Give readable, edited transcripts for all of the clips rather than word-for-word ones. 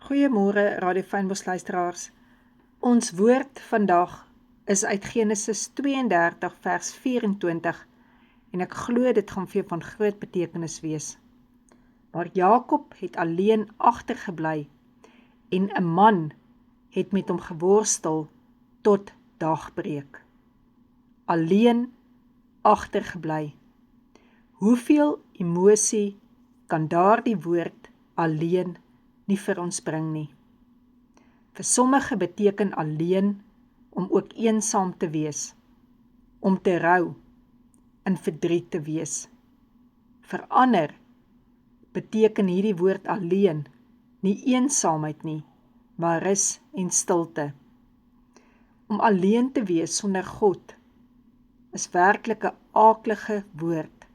Goeiemôre Radio Fynbos luisteraars. Ons woord vandag is uit Genesis 32 vers 24 en ek glo dit gaan vir jou van groot betekenis wees. Maar Jakob het alleen agtergebly en 'n man het met hom geworstel tot dagbreek. Alleen agtergebly. Hoeveel emosie kan daardie woord alleen nie vir ons bring nie? Vir sommige beteken alleen om ook eensaam te wees, om te rou, in verdriet te wees. Vir ander beteken hierdie woord alleen nie eensaamheid nie, maar rus en stilte. Om alleen te wees sonder God is werklik 'n aaklige woord,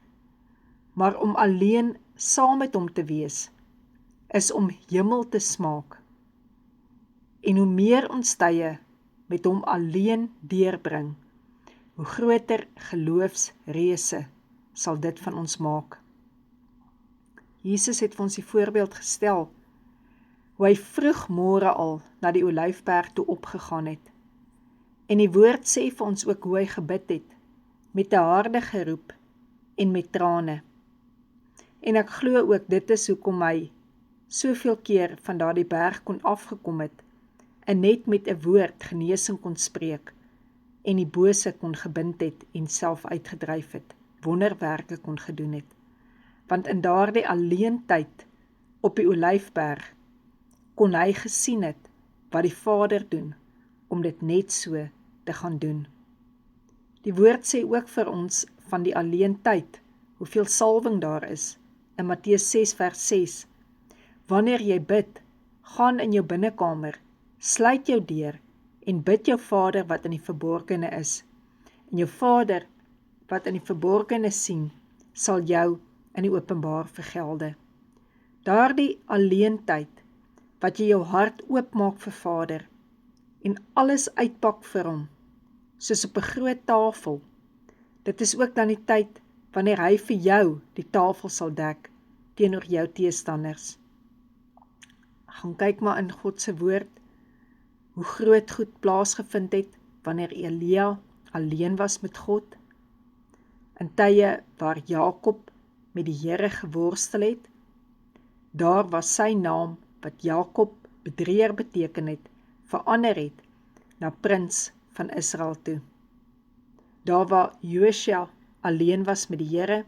maar om alleen saam met hom te wees is om hemel te smaak. En hoe meer ons tye met hom alleen deurbring, hoe groter geloofsreëse sal dit van ons maak. Jesus het vir ons die voorbeeld gestel, hoe hy vroegmôre al na die Olyfberg toe opgegaan het. En die woord sê vir ons ook hoe hy gebid het, met 'n harde geroep en met trane. En ek glo ook dit is hoekom hy soveel keer van daardie berg kon afgekom het, en net met 'n woord genesing kon spreek, en die bose kon gebind het en self uitgedryf het, wonderwerke kon gedoen het. Want in daardie alleentyd op die Olyfberg kon hy gesien het wat die Vader doen, om dit net so te gaan doen. Die woord sê ook vir ons van die alleentyd, hoeveel salwing daar is, in Matteus 6 vers 6. Wanneer jy bid, gaan in jou binnekamer, sluit jou deur en bid jou Vader wat in die verborgene is. En jou Vader wat in die verborgene sien, sal jou in die openbaar vergelde. Daardie alleentyd, wat jy jou hart oopmaak vir Vader, en alles uitpak vir hom, soos op 'n groot tafel. Dit is ook dan die tyd, wanneer hy vir jou die tafel sal dek, teenoor jou teestanders. Gaan kyk maar in God se woord, hoe groot goed plaasgevind het, wanneer Elia alleen was met God, in tye waar Jakob met die Here geworstel het. Daar was sy naam, wat Jakob bedrieër beteken het, verander het, na prins van Israel toe. Daar waar Josua alleen was met die Here,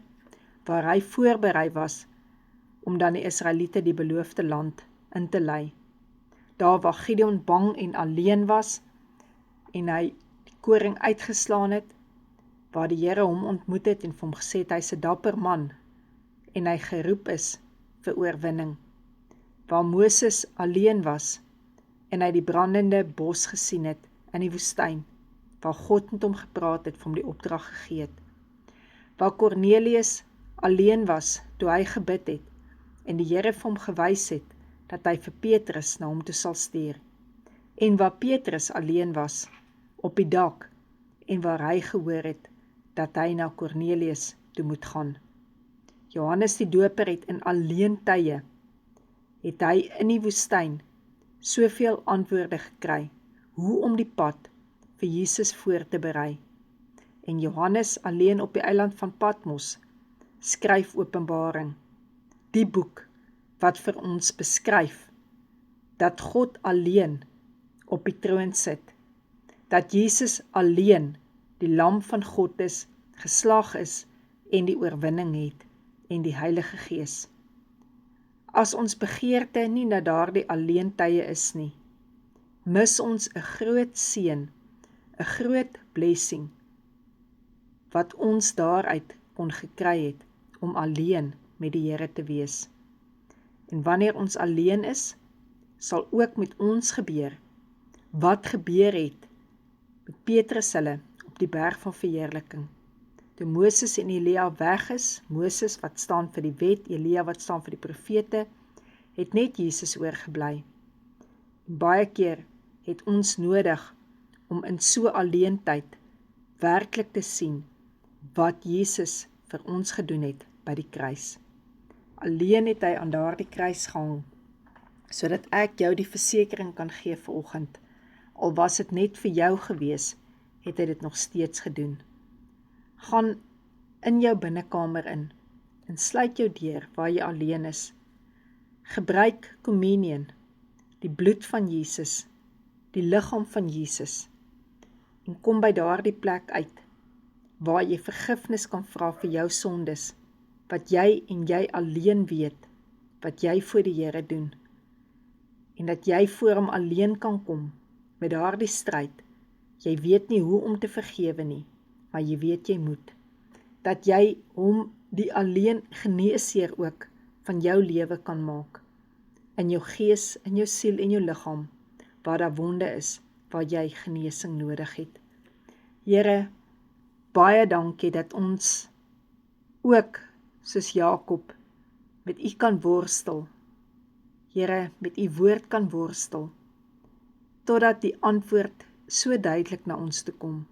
waar hy voorberei was, om dan die Israeliete die beloofde land in te lei. Daar waar Gideon bang en alleen was, en hy die koring uitgeslaan het, waar die Here hom ontmoet het en vir hom gesê het, hy's 'n dapper man, en hy geroep is vir oorwinning. Waar Moses alleen was, en hy die brandende bos gesien het in die woestyn, waar God met hom gepraat het, vir hom die opdrag gegee het. Waar Kornelius alleen was, toe hy gebid het, en die Here vir hom gewys het, dat hy vir Petrus na hom toe sal stuur. En waar Petrus alleen was, op die dak, en waar hy gehoor het, dat hy na Kornelius toe moet gaan. Johannes die Doper het in alleentye, het hy in die woestyn soveel antwoorde gekry, hoe om die pad vir Jesus voor te berei. En Johannes alleen op die eiland van Patmos, skryf Openbaring, die boek wat vir ons beskryf, dat God alleen op die troon sit, dat Jesus alleen die lam van God is, geslag is en die oorwinning het, en die Heilige Gees. As ons begeerte nie na daardie alleentye is nie, mis ons 'n groot seën, 'n groot blessing, wat ons daaruit kon gekry het, om alleen met die Here te wees. En wanneer ons alleen is, sal ook met ons gebeur, wat gebeur het met Petrus hulle op die berg van verheerliking. Toe Moses en Elia weg is, Moses wat staan vir die wet, Elia wat staan vir die profete, het net Jesus oorgebly. En baie keer het ons nodig om in so alleentyd werklik te sien wat Jesus vir ons gedoen het by die kruis. Alleen het hy aan daardie kruis gehang, sodat ek jou die versekering kan gee vanoggend. Al was dit net vir jou gewees, het hy dit nog steeds gedoen. Gaan in jou binnekamer in en sluit jou deur waar jy alleen is. Gebruik communion, die bloed van Jesus, die liggaam van Jesus, en kom by daardie plek uit, waar jy vergifnis kan vra vir jou sondes, wat jy en jy alleen weet, wat jy voor die Here doen, en dat jy voor hom alleen kan kom, met daardie stryd. Jy weet nie hoe om te vergewe nie, maar jy weet jy moet. Dat jy hom die alleen geneesheer ook van jou lewe kan maak, in jou gees, in jou siel en jou liggaam, waar daar wonde is, waar jy genesing nodig het. Here, baie dankie dat ons ook, soos Jakob, met U kan worstel. Here, met U woord kan worstel, totdat die antwoord so duidelik na ons toe kom.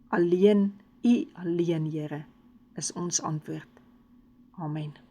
Alleen, U alleen, Here, is ons antwoord. Amen.